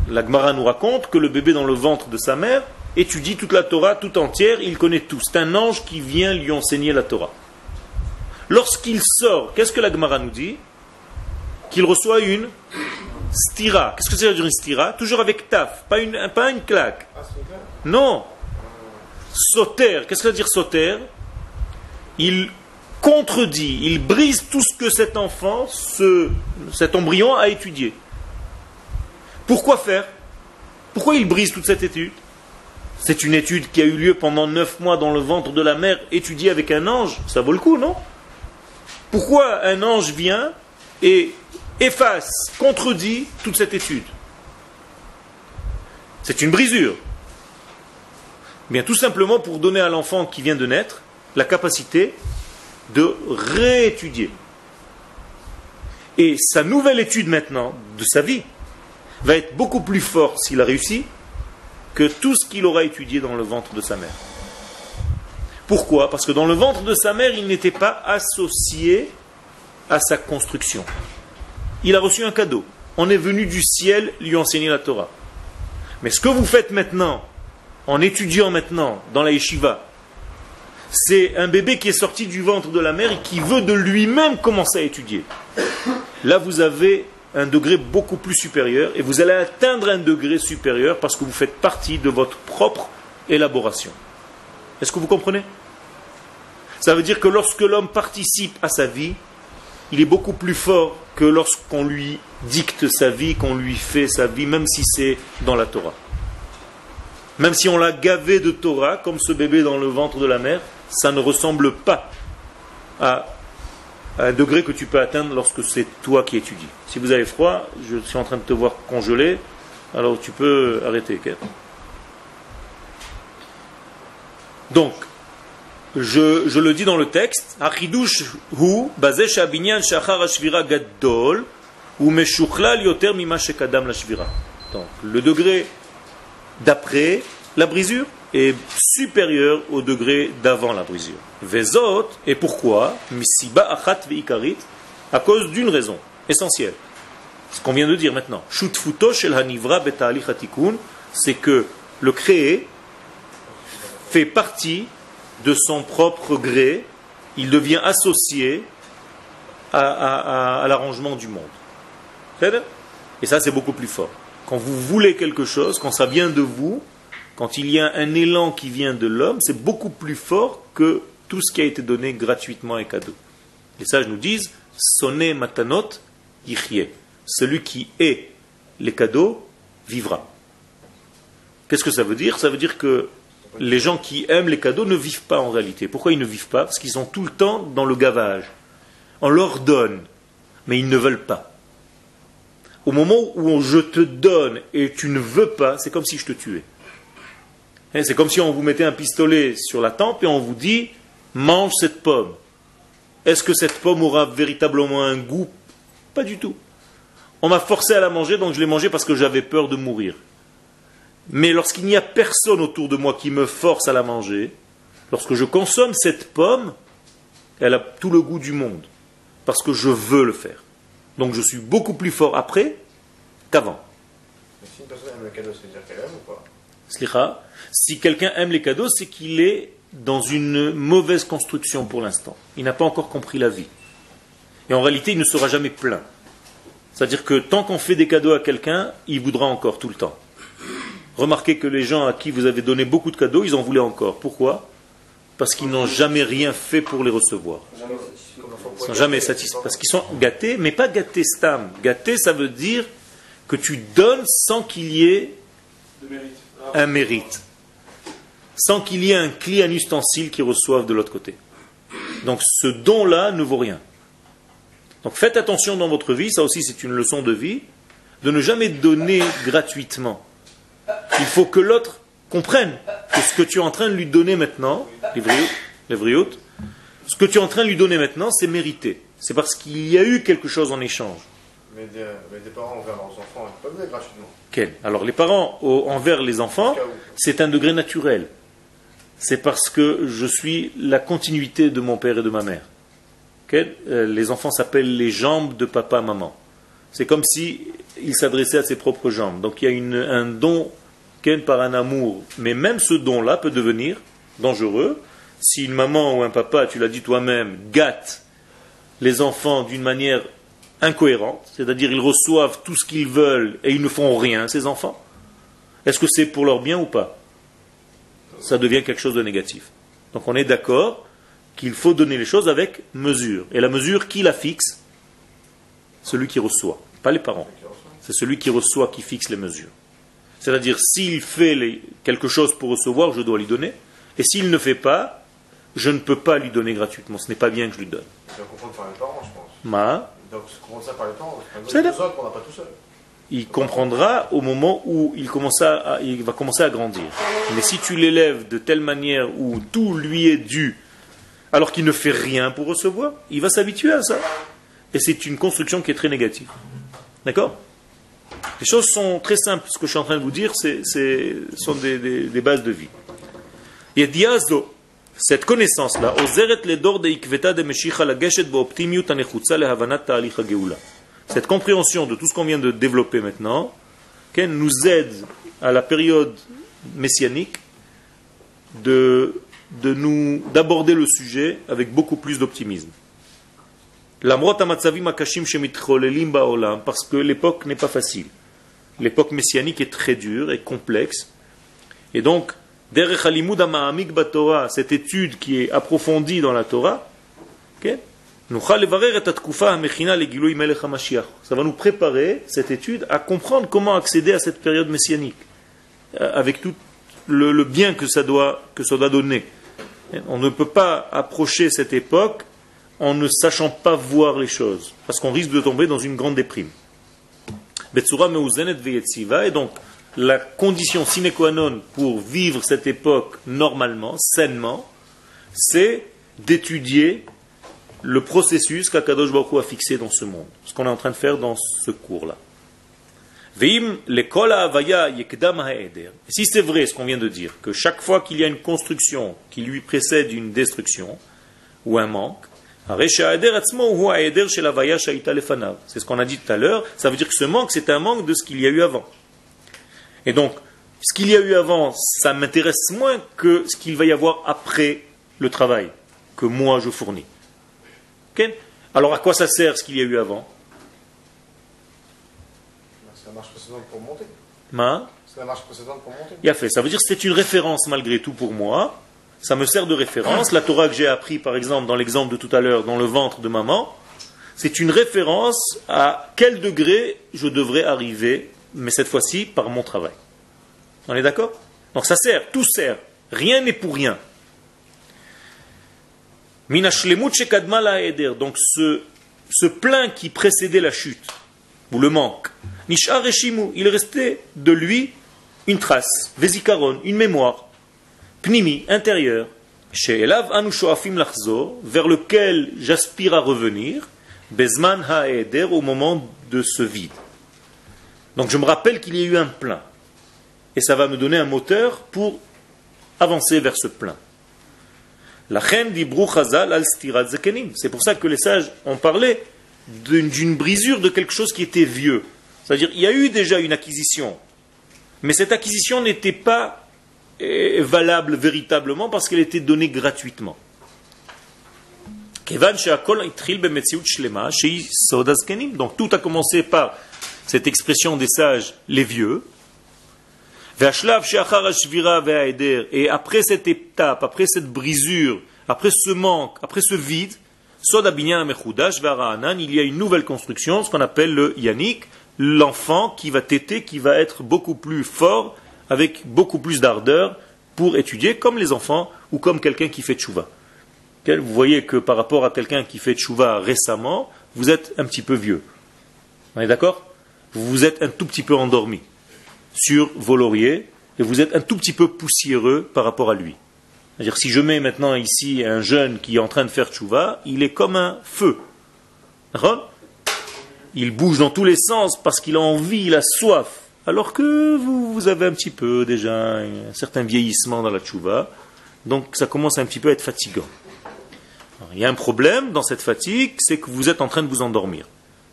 la Gemara nous raconte que le bébé dans le ventre de sa mère étudie toute la Torah tout entière, il connaît tout. C'est un ange qui vient lui enseigner la Torah. Lorsqu'il sort, qu'est-ce que la Gemara nous dit ? Qu'il reçoit une stira. Qu'est-ce que ça veut dire une stira ? Toujours avec taf, pas une claque. Non. Soter. Qu'est-ce que ça veut dire soter ? Il contredit, il brise tout ce que cet enfant, cet embryon a étudié. Pourquoi faire ? Pourquoi il brise toute cette étude ? C'est une étude qui a eu lieu pendant 9 mois dans le ventre de la mère, étudiée avec un ange. Ça vaut le coup, non ? Pourquoi un ange vient et efface, contredit toute cette étude ? C'est une brisure. Bien, tout simplement pour donner à l'enfant qui vient de naître la capacité de réétudier. Et sa nouvelle étude maintenant de sa vie va être beaucoup plus forte s'il a réussi que tout ce qu'il aura étudié dans le ventre de sa mère. Pourquoi ? Parce que dans le ventre de sa mère, il n'était pas associé à sa construction. Il a reçu un cadeau. On est venu du ciel lui enseigner la Torah. Mais ce que vous faites maintenant, en étudiant maintenant dans la yeshiva, c'est un bébé qui est sorti du ventre de la mère et qui veut de lui-même commencer à étudier. Là, vous avez un degré beaucoup plus supérieur et vous allez atteindre un degré supérieur parce que vous faites partie de votre propre élaboration. Est-ce que vous comprenez ? Ça veut dire que lorsque l'homme participe à sa vie, il est beaucoup plus fort que lorsqu'on lui dicte sa vie, qu'on lui fait sa vie, même si c'est dans la Torah. Même si on l'a gavé de Torah, comme ce bébé dans le ventre de la mère, ça ne ressemble pas à un degré que tu peux atteindre lorsque c'est toi qui étudies. Si vous avez froid, je suis en train de te voir congelé, alors tu peux arrêter. Okay ? Donc, je le dis dans le texte, Achidush hu bazeh shabinyan shachar hashvira gadol u meshuchlal yoter mima shekadam la shvira. Donc, le degré d'après la brisure est supérieur au degré d'avant la brisure. Vezot, et pourquoi ? Misiba achat veikarit, à cause d'une raison essentielle. Ce qu'on vient de dire maintenant. Shutfuto shel hanivra beta'alich hatikun, c'est que le créé fait partie de son propre gré, il devient associé à l'arrangement du monde. Et ça, c'est beaucoup plus fort. Quand vous voulez quelque chose, quand ça vient de vous, quand il y a un élan qui vient de l'homme, c'est beaucoup plus fort que tout ce qui a été donné gratuitement et cadeau. Les sages nous disent, sonne matanot yichye. Celui qui est les cadeaux vivra. Qu'est-ce que ça veut dire? Ça veut dire que les gens qui aiment les cadeaux ne vivent pas en réalité. Pourquoi ils ne vivent pas? Parce qu'ils sont tout le temps dans le gavage. On leur donne, mais ils ne veulent pas. Au moment où je te donne et tu ne veux pas, c'est comme si je te tuais. C'est comme si on vous mettait un pistolet sur la tempe et on vous dit « mange cette pomme ». Est-ce que cette pomme aura véritablement un goût? Pas du tout. On m'a forcé à la manger, donc je l'ai mangée parce que j'avais peur de mourir. Mais lorsqu'il n'y a personne autour de moi qui me force à la manger, lorsque je consomme cette pomme, elle a tout le goût du monde, parce que je veux le faire. Donc je suis beaucoup plus fort après qu'avant. Mais si une personne aime le cadeau, c'est-à-dire qu'elle aime ou pas? Slicha, si quelqu'un aime les cadeaux, c'est qu'il est dans une mauvaise construction pour l'instant. Il n'a pas encore compris la vie. Et en réalité, il ne sera jamais plein. C'est-à-dire que tant qu'on fait des cadeaux à quelqu'un, il voudra encore tout le temps. Remarquez que les gens à qui vous avez donné beaucoup de cadeaux, ils en voulaient encore. Pourquoi? Parce qu'ils n'ont jamais rien fait pour les recevoir. Ils ne sont jamais satisfaits. Parce qu'ils sont gâtés, mais pas gâtés stam. Gâtés, ça veut dire que tu donnes sans qu'il y ait un mérite. Sans qu'il y ait un cli, un ustensile qui reçoive de l'autre côté. Donc ce don-là ne vaut rien. Donc faites attention dans votre vie, ça aussi c'est une leçon de vie, de ne jamais donner gratuitement. Il faut que l'autre comprenne que ce que tu es en train de lui donner maintenant, les vriout, ce que tu es en train de lui donner maintenant, c'est mérité. C'est parce qu'il y a eu quelque chose en échange. Mais des parents envers leurs enfants, ils peuvent donner gratuitement. Quel? Alors les parents envers les enfants, c'est un degré naturel. C'est parce que je suis la continuité de mon père et de ma mère. Les enfants s'appellent les jambes de papa, maman. C'est comme si il s'adressait à ses propres jambes. Donc il y a un don par un amour. Mais même ce don-là peut devenir dangereux si une maman ou un papa, tu l'as dit toi-même, gâte les enfants d'une manière incohérente, c'est-à-dire ils reçoivent tout ce qu'ils veulent et ils ne font rien, ces enfants. Est-ce que c'est pour leur bien ou pas? Ça devient quelque chose de négatif. Donc on est d'accord qu'il faut donner les choses avec mesure. Et la mesure, qui la fixe? Celui qui reçoit, pas les parents. C'est celui qui reçoit qui fixe les mesures. C'est-à-dire, s'il fait quelque chose pour recevoir, je dois lui donner. Et s'il ne fait pas, je ne peux pas lui donner gratuitement. Ce n'est pas bien que je lui donne. Il doit comprendre par les parents, je pense. Donc, comprendre ça par les parents. C'est là. On n'a pas tout seul. Il comprendra au moment où il va commencer à grandir. Mais si tu l'élèves de telle manière où tout lui est dû, alors qu'il ne fait rien pour recevoir, il va s'habituer à ça. Et c'est une construction qui est très négative. D'accord? Les choses sont très simples. Ce que je suis en train de vous dire, sont des bases de vie. Et diazo, cette connaissance-là, cette compréhension de tout ce qu'on vient de développer maintenant, nous aide à la période messianique d'aborder le sujet avec beaucoup plus d'optimisme. Parce que l'époque n'est pas facile. L'époque messianique est très dure et complexe. Et donc, cette étude qui est approfondie dans la Torah, ça va nous préparer, cette étude, à comprendre comment accéder à cette période messianique, avec tout le bien que ça doit donner. On ne peut pas approcher cette époque en ne sachant pas voir les choses, parce qu'on risque de tomber dans une grande déprime. Et donc, la condition sine qua non pour vivre cette époque normalement, sainement, c'est d'étudier le processus qu'Akadosh Baruch Hu a fixé dans ce monde. Ce qu'on est en train de faire dans ce cours-là. Et si c'est vrai ce qu'on vient de dire, que chaque fois qu'il y a une construction qui lui précède une destruction ou un manque, c'est ce qu'on a dit tout à l'heure, ça veut dire que ce manque, c'est un manque de ce qu'il y a eu avant. Et donc, Ce qu'il y a eu avant, ça m'intéresse moins que ce qu'il va y avoir après le travail que moi je fournis. Okay? Alors à quoi ça sert ce qu'il y a eu avant? C'est la marche précédente pour monter. Ma? C'est la marche précédente pour monter. Il a fait. Ça veut dire que c'est une référence malgré tout pour moi. Ça me sert de référence. La Torah que j'ai appris, par exemple, dans l'exemple de tout à l'heure, dans le ventre de maman, c'est une référence à quel degré je devrais arriver, mais cette fois-ci par mon travail. On est d'accord? Donc ça sert, tout sert. Rien n'est pour rien. Donc ce plein qui précédait la chute, ou le manque, il restait de lui une trace, Vezikaron, une mémoire, Pnimi, intérieur, vers lequel j'aspire à revenir, Bezman ha'eder, au moment de ce vide. Donc je me rappelle qu'il y a eu un plein. Et ça va me donner un moteur pour avancer vers ce plein. C'est pour ça que les sages ont parlé d'une brisure de quelque chose qui était vieux. C'est-à-dire il y a eu déjà une acquisition. Mais cette acquisition n'était pas valable véritablement parce qu'elle était donnée gratuitement. Donc tout a commencé par cette expression des sages, les vieux. Et après cette étape, après cette brisure, après ce manque, après ce vide, il y a une nouvelle construction, ce qu'on appelle le yannick, l'enfant qui va téter, qui va être beaucoup plus fort, avec beaucoup plus d'ardeur pour étudier, comme les enfants ou comme quelqu'un qui fait tchouva. Vous voyez que par rapport à quelqu'un qui fait tchouva récemment, vous êtes un petit peu vieux. On est d'accord? Vous êtes un tout petit peu endormi sur vos lauriers et vous êtes un tout petit peu poussiéreux par rapport à lui. C'est-à-dire si je mets maintenant ici un jeune qui est en train de faire tchouva, il est comme un feu. D'accord? Il bouge dans tous les sens parce qu'il a envie, il a soif. Alors que vous avez un petit peu déjà un certain vieillissement dans la tchouva, donc ça commence un petit peu à être fatigant. Alors, il y a un problème dans cette fatigue, c'est que vous êtes en train de vous endormir.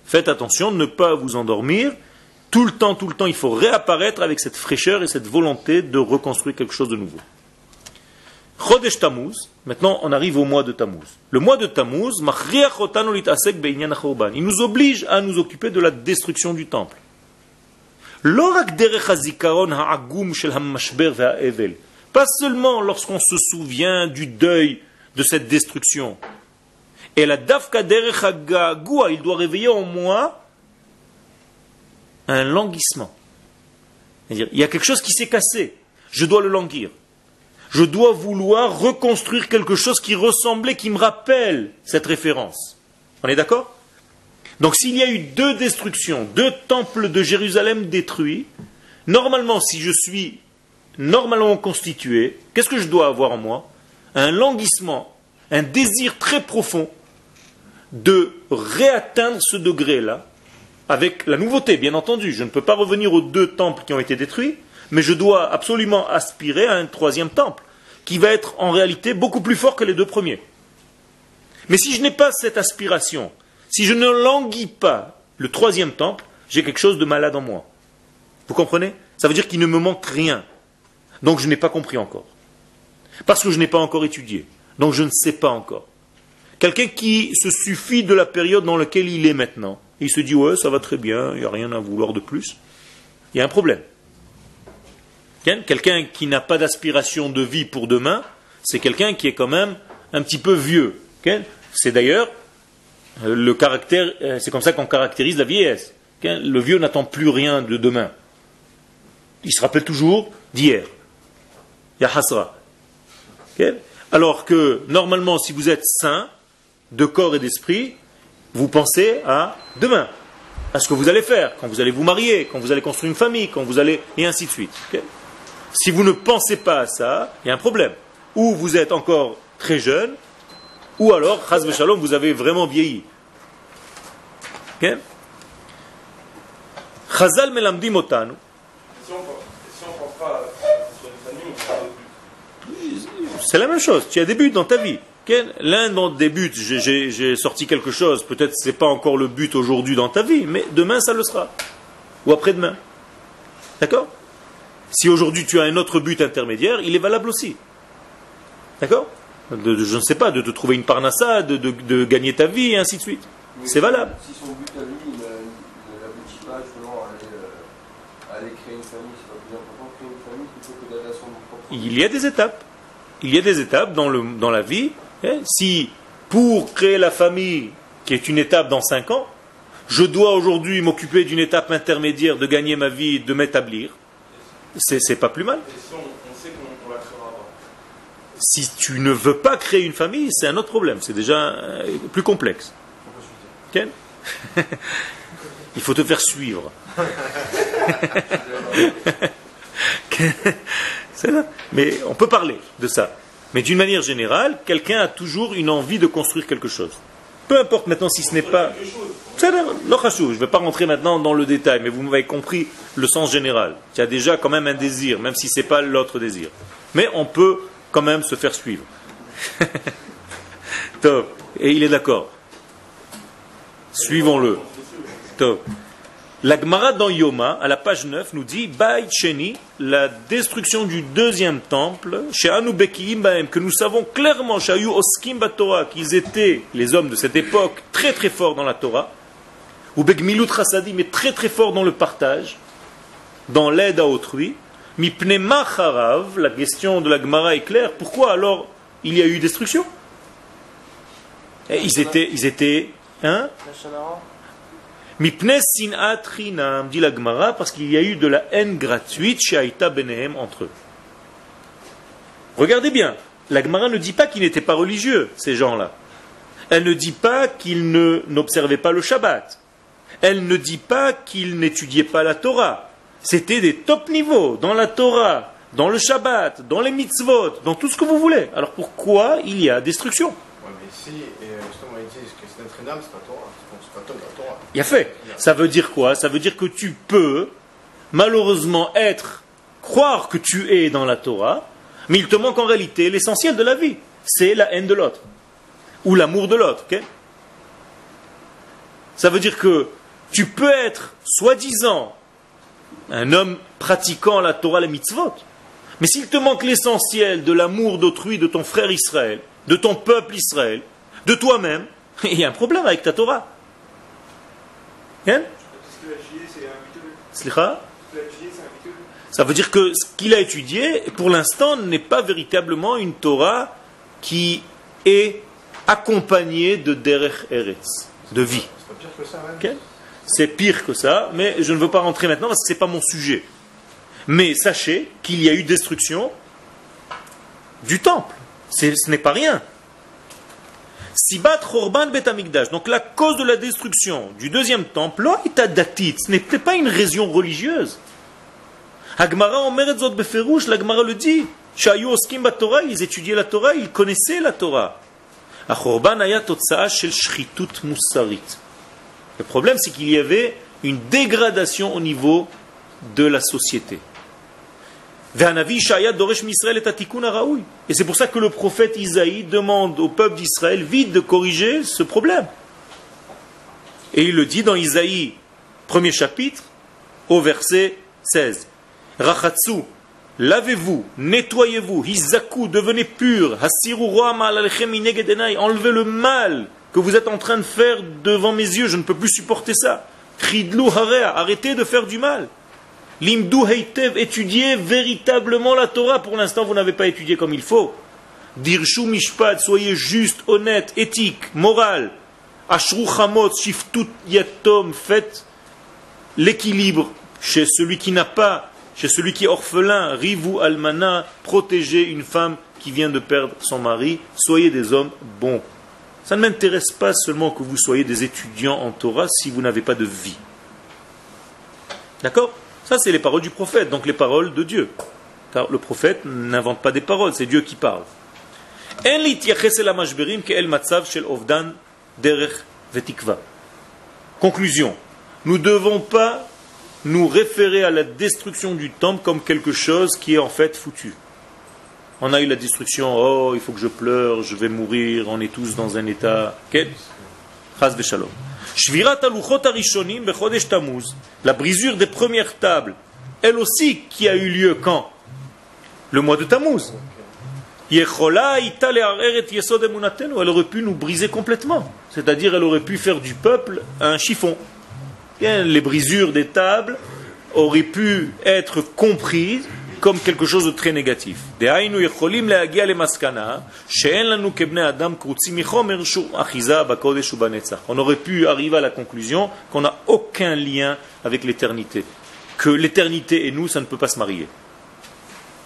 Faites attention de ne pas vous endormir. Tout le temps, il faut réapparaître avec cette fraîcheur et cette volonté de reconstruire quelque chose de nouveau. Chodesh Tammuz, maintenant on arrive au mois de Tammuz. Le mois de Tammuz, il nous oblige à nous occuper de la destruction du temple. Pas seulement lorsqu'on se souvient du deuil de cette destruction. Et la dafka derech hagagua, il doit réveiller en moi un languissement. C'est-à-dire, il y a quelque chose qui s'est cassé. Je dois le languir. Je dois vouloir reconstruire quelque chose qui ressemblait, qui me rappelle cette référence. On est d'accord? Donc s'il y a eu 2 destructions, 2 temples de Jérusalem détruits, normalement, si je suis normalement constitué, qu'est-ce que je dois avoir en moi? Un languissement, un désir très profond de réatteindre ce degré-là, avec la nouveauté, bien entendu. Je ne peux pas revenir aux 2 temples qui ont été détruits, mais je dois absolument aspirer à un 3e temple, qui va être en réalité beaucoup plus fort que les 2 premiers. Mais si je n'ai pas cette aspiration, si je ne languis pas le 3e temple, j'ai quelque chose de malade en moi. Vous comprenez? Ça veut dire qu'il ne me manque rien. Donc je n'ai pas compris encore. Parce que je n'ai pas encore étudié. Donc je ne sais pas encore. Quelqu'un qui se suffit de la période dans laquelle il est maintenant, il se dit, ouais, ça va très bien, il n'y a rien à vouloir de plus. Il y a un problème. Quelqu'un qui n'a pas d'aspiration de vie pour demain, c'est quelqu'un qui est quand même un petit peu vieux. C'est d'ailleurs le caractère, c'est comme ça qu'on caractérise la vieillesse. Le vieux n'attend plus rien de demain. Il se rappelle toujours d'hier. Il y a hasra. Alors que normalement, si vous êtes sain, de corps et d'esprit, vous pensez à demain, à ce que vous allez faire, quand vous allez vous marier, quand vous allez construire une famille, quand vous allez... et ainsi de suite. Si vous ne pensez pas à ça, il y a un problème. Ou vous êtes encore très jeune, ou alors, chas v'shalom, vous avez vraiment vieilli. Chazal melamdim otanu. Si on ne pense pas sur une famille, on c'est la même chose, tu as des buts dans ta vie. L'un dans des buts, j'ai sorti quelque chose, peut-être ce n'est pas encore le but aujourd'hui dans ta vie, mais demain ça le sera. Ou après-demain. D'accord? Si aujourd'hui tu as un autre but intermédiaire, il est valable aussi. D'accord? Je ne sais pas, de te trouver une parnassa, de gagner ta vie, et ainsi de suite. C'est valable. Si son but à lui, il n'aboutit pas justement à aller créer une famille, c'est pas plus important de créer une famille plutôt que d'aller à son propre. Il y a des étapes. Il y a des étapes dans la vie. Si pour créer la famille, qui est une étape dans 5 ans, je dois aujourd'hui m'occuper d'une étape intermédiaire de gagner ma vie, de m'établir, c'est pas plus mal. Et si on sait qu'on la créera pas. Si tu ne veux pas créer une famille, c'est un autre problème. C'est déjà plus complexe. Okay? Il faut te faire suivre. C'est là. Mais on peut parler de ça. Mais d'une manière générale, quelqu'un a toujours une envie de construire quelque chose. Peu importe maintenant si ce n'est pas... Je ne vais pas rentrer maintenant dans le détail, mais vous m'avez compris le sens général. Il y a déjà quand même un désir, même si ce n'est pas l'autre désir. Mais on peut quand même se faire suivre. Top. Et il est d'accord. Suivons-le. Top. La Gemara dans Yoma, à la page 9, nous dit Bait Sheni, la destruction du deuxième temple, chez Anu Bekiim Baem, que nous savons clairement, chez Ayu Oskim Batora, qu'ils étaient, les hommes de cette époque, très très forts dans la Torah, ou Begmilut Chasadi, mais très très forts dans le partage, dans l'aide à autrui. Mipne Macharav, la question de la Gemara est claire, pourquoi alors il y a eu destruction? Et ils étaient, hein? Mipne sinat chinam, dit la Gemara, parce qu'il y a eu de la haine gratuite chez Aïta Benehem entre eux. Regardez bien, la Gemara ne dit pas qu'ils n'étaient pas religieux, ces gens-là. Elle ne dit pas qu'ils n'observaient pas le Shabbat. Elle ne dit pas qu'ils n'étudiaient pas la Torah. C'était des top niveaux dans la Torah, dans le Shabbat, dans les mitzvot, dans tout ce que vous voulez. Alors pourquoi il y a destruction? Ouais, mais si, justement, ils disent que c'est un trinam, c'est pas Torah. C'est pas Torah. Il y a fait. Ça veut dire quoi? Ça veut dire que tu peux, malheureusement, croire que tu es dans la Torah, mais il te manque en réalité l'essentiel de la vie. C'est la haine de l'autre. Ou l'amour de l'autre. Okay? Ça veut dire que tu peux être, soi-disant, un homme pratiquant la Torah, les mitzvot, mais s'il te manque l'essentiel de l'amour d'autrui, de ton frère Israël, de ton peuple Israël, de toi-même, il y a un problème avec ta Torah. Hein? Ça veut dire que ce qu'il a étudié, pour l'instant, n'est pas véritablement une Torah qui est accompagnée de derech eretz, de vie. C'est pas pire que ça, même. Okay? C'est pire que ça, mais je ne veux pas rentrer maintenant parce que ce n'est pas mon sujet. Mais sachez qu'il y a eu destruction du temple. Ce n'est pas rien. Sibat Chorban Bet Hamikdash. Donc la cause de la destruction du deuxième temple, ce n'était pas une raison religieuse. Hagmara Omeret Zot Beferush, la Gemara le dit. Shayu Oskim Batorah, ils étudiaient la Torah, ils connaissaient la Torah. Chorban Aya Totsa'a Shel Shchitut Musarit. Le problème, c'est qu'il y avait une dégradation au niveau de la société. Et c'est pour ça que le prophète Isaïe demande au peuple d'Israël vite de corriger ce problème. Et il le dit dans Isaïe, premier chapitre, au verset 16. Rachatsu, lavez-vous, nettoyez-vous, hizaku, devenez purs, hasiru roam alalchem ineged enai, enlevez le mal que vous êtes en train de faire devant mes yeux, je ne peux plus supporter ça. Chidlu harea, arrêtez de faire du mal. Limdu heitev, étudiez véritablement la Torah. Pour l'instant, vous n'avez pas étudié comme il faut. Dirshu mishpat, soyez juste, honnête, éthique, moral. Ashru chamot, shiftut yatom, faites l'équilibre chez celui qui n'a pas, chez celui qui est orphelin. Rivu almana, protégez une femme qui vient de perdre son mari. Soyez des hommes bons. Ça ne m'intéresse pas seulement que vous soyez des étudiants en Torah si vous n'avez pas de vie. D'accord? Ça, c'est les paroles du prophète, donc les paroles de Dieu. Car le prophète n'invente pas des paroles, c'est Dieu qui parle. Conclusion. Nous ne devons pas nous référer à la destruction du temple comme quelque chose qui est en fait foutu. On a eu la destruction, oh, il faut que je pleure, je vais mourir, on est tous dans un état... Chas v'shalom. La brisure des premières tables elle aussi, qui a eu lieu quand? Le mois de Tammuz. Elle aurait pu nous briser complètement. C'est-à-dire, elle aurait pu faire du peuple un chiffon. Les brisures des tables auraient pu être comprises comme quelque chose de très négatif. On aurait pu arriver à la conclusion qu'on n'a aucun lien avec l'éternité. Que l'éternité et nous, ça ne peut pas se marier.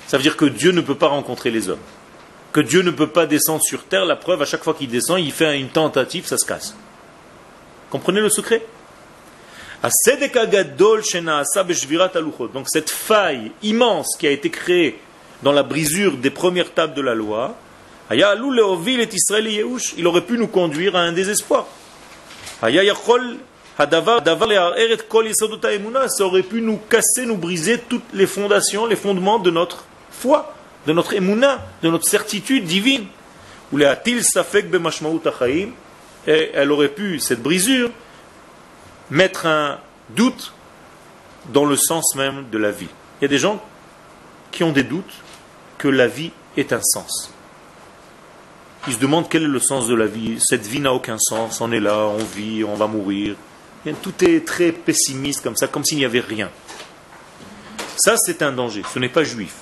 Ça veut dire que Dieu ne peut pas rencontrer les hommes. Que Dieu ne peut pas descendre sur terre. La preuve, à chaque fois qu'il descend, il fait une tentative, ça se casse. Comprenez le secret? Donc cette faille immense qui a été créée dans la brisure des premières tables de la loi, il aurait pu nous conduire à un désespoir. Ça aurait pu nous casser, nous briser toutes les fondations, les fondements de notre foi, de notre émouna, de notre certitude divine. Et elle aurait pu, cette brisure, mettre un doute dans le sens même de la vie. Il y a des gens qui ont des doutes que la vie est un sens. Ils se demandent quel est le sens de la vie. Cette vie n'a aucun sens, on est là, on vit, on va mourir. Tout est très pessimiste comme ça, comme s'il n'y avait rien. Ça, c'est un danger, ce n'est pas juif.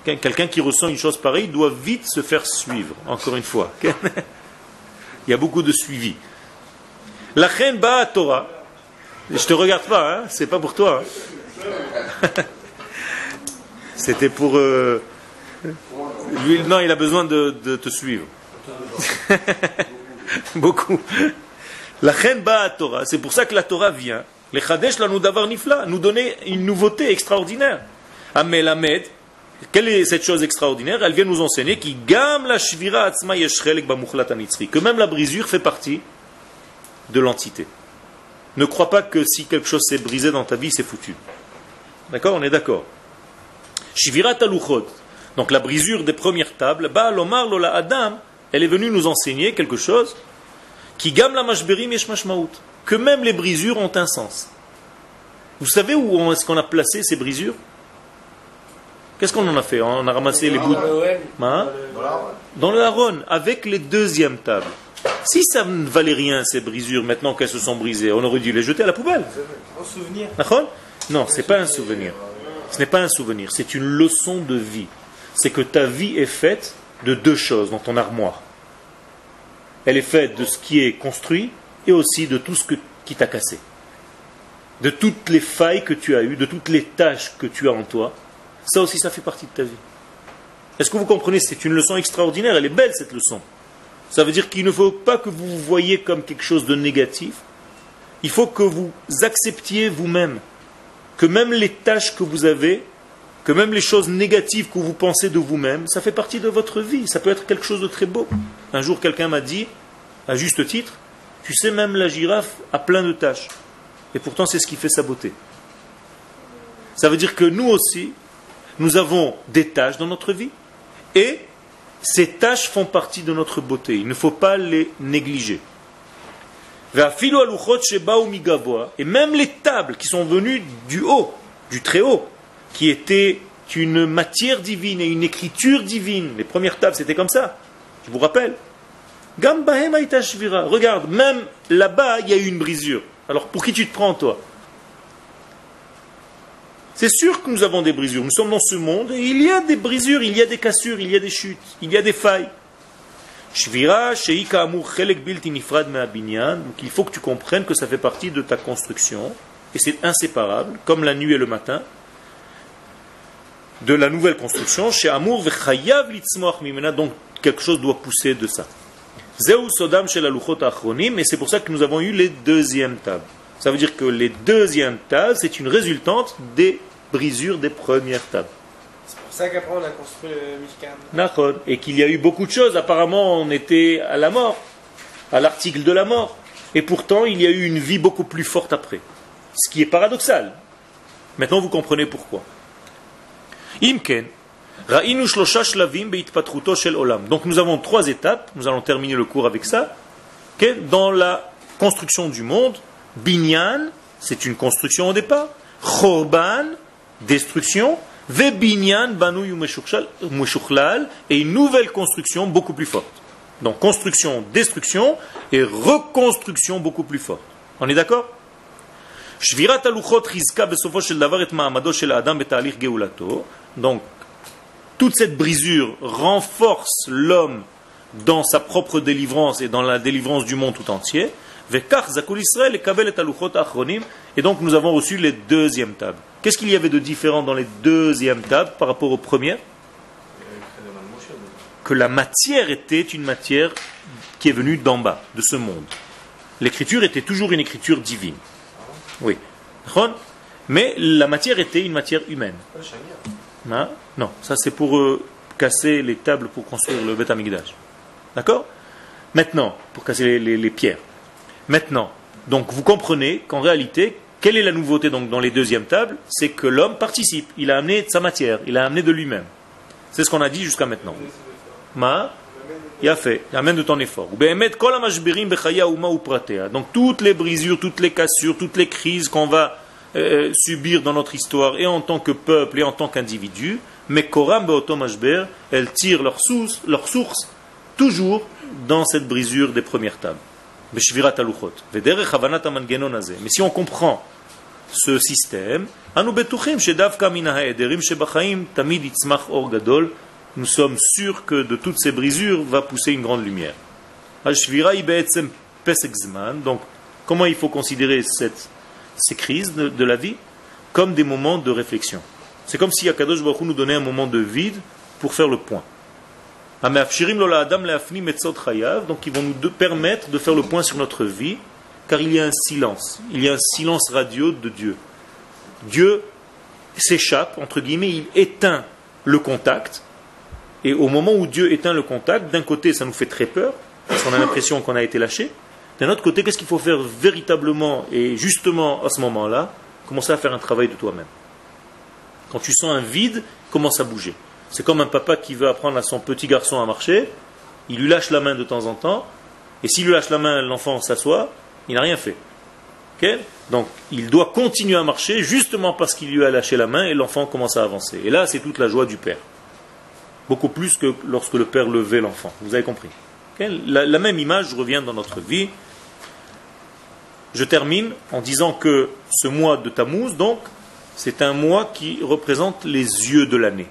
Quelqu'un qui ressent une chose pareille doit vite se faire suivre, encore une fois. Il y a beaucoup de suivi. La reine ba Torah. Je te regarde pas, hein? C'est pas pour toi. Hein? C'était pour... Lui, non, il a besoin de te suivre. Beaucoup. La reine ba Torah, c'est pour ça que la Torah vient. Les Chadesh la nous davar nifla, nous donner une nouveauté extraordinaire. Amelamed, quelle est cette chose extraordinaire? Elle vient nous enseigner que même la brisure fait partie de l'entité. Ne crois pas que si quelque chose s'est brisé dans ta vie, c'est foutu. D'accord? On est d'accord. Shvirat aluchot, donc la brisure des premières tables, ba lomar lola adam, elle est venue nous enseigner quelque chose qui gam la mashberim yesh mashmaut, que même les brisures ont un sens. Vous savez où est-ce qu'on a placé ces brisures? Qu'est-ce qu'on en a fait? On a ramassé les bouts dans le haron, avec les deuxièmes tables. Si ça ne valait rien, ces brisures, maintenant qu'elles se sont brisées, on aurait dû les jeter à la poubelle. Un souvenir. Non, ce n'est pas un souvenir. Ce n'est pas un souvenir, c'est une leçon de vie. C'est que ta vie est faite de deux choses dans ton armoire. Elle est faite de ce qui est construit et aussi de tout ce qui t'a cassé. De toutes les failles que tu as eues, de toutes les tâches que tu as en toi. Ça aussi, ça fait partie de ta vie. Est-ce que vous comprenez? C'est une leçon extraordinaire, elle est belle cette leçon. Ça veut dire qu'il ne faut pas que vous vous voyiez comme quelque chose de négatif. Il faut que vous acceptiez vous-même que même les tâches que vous avez, que même les choses négatives que vous pensez de vous-même, ça fait partie de votre vie. Ça peut être quelque chose de très beau. Un jour, quelqu'un m'a dit, à juste titre, tu sais, même la girafe a plein de taches. Et pourtant, c'est ce qui fait sa beauté. Ça veut dire que nous aussi, nous avons des tâches dans notre vie. Et ces tâches font partie de notre beauté. Il ne faut pas les négliger. Et même les tables qui sont venues du haut, du très haut, qui étaient une matière divine et une écriture divine. Les premières tables, c'était comme ça. Je vous rappelle. Regarde, même là-bas, il y a eu une brisure. Alors, pour qui tu te prends, toi? C'est sûr que nous avons des brisures. Nous sommes dans ce monde et il y a des brisures, il y a des cassures, il y a des chutes, il y a des failles. Donc il faut que tu comprennes que ça fait partie de ta construction et c'est inséparable, comme la nuit et le matin, de la nouvelle construction. Donc quelque chose doit pousser de ça. Et c'est pour ça que nous avons eu les deuxièmes tables. Ça veut dire que les deuxièmes tables, c'est une résultante des brisures des premières tables. C'est pour ça qu'après on a construit le Mishkan. Et qu'il y a eu beaucoup de choses. Apparemment, on était à la mort, à l'article de la mort. Et pourtant, il y a eu une vie beaucoup plus forte après. Ce qui est paradoxal. Maintenant, vous comprenez pourquoi. Imken. Donc nous avons 3 étapes. Nous allons terminer le cours avec ça. Dans la construction du monde, Binyan, c'est une construction au départ. Chorban, destruction, Vebinyan Banu Meshuchlal, et une nouvelle construction beaucoup plus forte. Donc construction, destruction et reconstruction beaucoup plus forte. On est d'accord? Donc toute cette brisure renforce l'homme dans sa propre délivrance et dans la délivrance du monde tout entier. Et donc nous avons reçu les deuxièmes tables. Qu'est-ce qu'il y avait de différent dans les deuxièmes tables par rapport aux premières? Que la matière était une matière qui est venue d'en bas, de ce monde. L'écriture était toujours une écriture divine. Oui. Mais la matière était une matière humaine. Non, ça c'est pour casser les tables pour construire le Beth Amikdash. D'accord? Maintenant, pour casser les pierres. Maintenant, donc vous comprenez qu'en réalité, quelle est la nouveauté donc dans les deuxièmes tables? C'est que l'homme participe. Il a amené de sa matière, il a amené de lui-même. C'est ce qu'on a dit jusqu'à maintenant. Il a fait, amène de ton effort. Donc toutes les brisures, toutes les cassures, toutes les crises qu'on va subir dans notre histoire, et en tant que peuple et en tant qu'individu, mais Koram Beotom Ashber, elles tirent leur source toujours dans cette brisure des premières tables. Mais si on comprend ce système, nous sommes sûrs que de toutes ces brisures va pousser une grande lumière. Donc, comment il faut considérer ces crises de la vie? Comme des moments de réflexion. C'est comme si Akadosh Baruch Hu nous donnait un moment de vide pour faire le point. Donc ils vont nous permettre de faire le point sur notre vie, car il y a un silence. Il y a un silence radio de Dieu. Dieu s'échappe, entre guillemets, il éteint le contact. Et au moment où Dieu éteint le contact, d'un côté ça nous fait très peur, parce qu'on a l'impression qu'on a été lâché. D'un autre côté, qu'est-ce qu'il faut faire véritablement et justement à ce moment-là? Commencer à faire un travail de toi-même. Quand tu sens un vide, commence à bouger. C'est comme un papa qui veut apprendre à son petit garçon à marcher, il lui lâche la main de temps en temps, et s'il lui lâche la main, l'enfant s'assoit, il n'a rien fait. Okay? Donc il doit continuer à marcher justement parce qu'il lui a lâché la main et l'enfant commence à avancer. Et là, c'est toute la joie du père. Beaucoup plus que lorsque le père levait l'enfant. Vous avez compris? Okay? La même image revient dans notre vie. Je termine en disant que ce mois de Tammuz, donc, c'est un mois qui représente les yeux de l'année.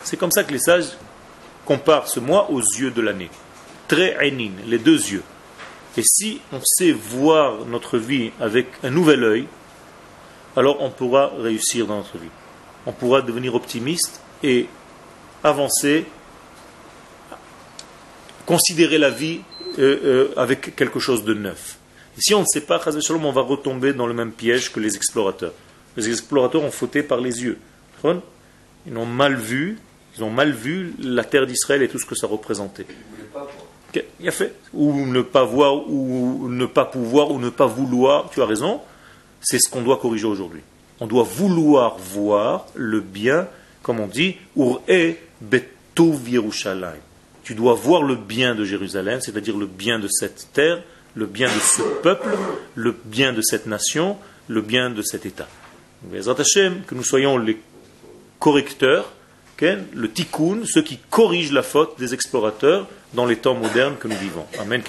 C'est comme ça que les sages comparent ce mois aux yeux de l'année. Tre'enin, les deux yeux. Et si on sait voir notre vie avec un nouvel œil, alors on pourra réussir dans notre vie. On pourra devenir optimiste et avancer, considérer la vie avec quelque chose de neuf. Et si on ne sait pas, on va retomber dans le même piège que les explorateurs. Les explorateurs ont fauté par les yeux. Ils ont mal vu la terre d'Israël et tout ce que ça représentait. Il a fait. Ou ne pas voir, ou ne pas pouvoir, ou ne pas vouloir. Tu as raison. C'est ce qu'on doit corriger aujourd'hui. On doit vouloir voir le bien, comme on dit, Ur'e betuv Yerushalayim. Tu dois voir le bien de Jérusalem, c'est-à-dire le bien de cette terre, le bien de ce peuple, le bien de cette nation, le bien de cet État. Que nous soyons les correcteurs, le tikkun, ceux qui corrigent la faute des explorateurs dans les temps modernes que nous vivons. Amen.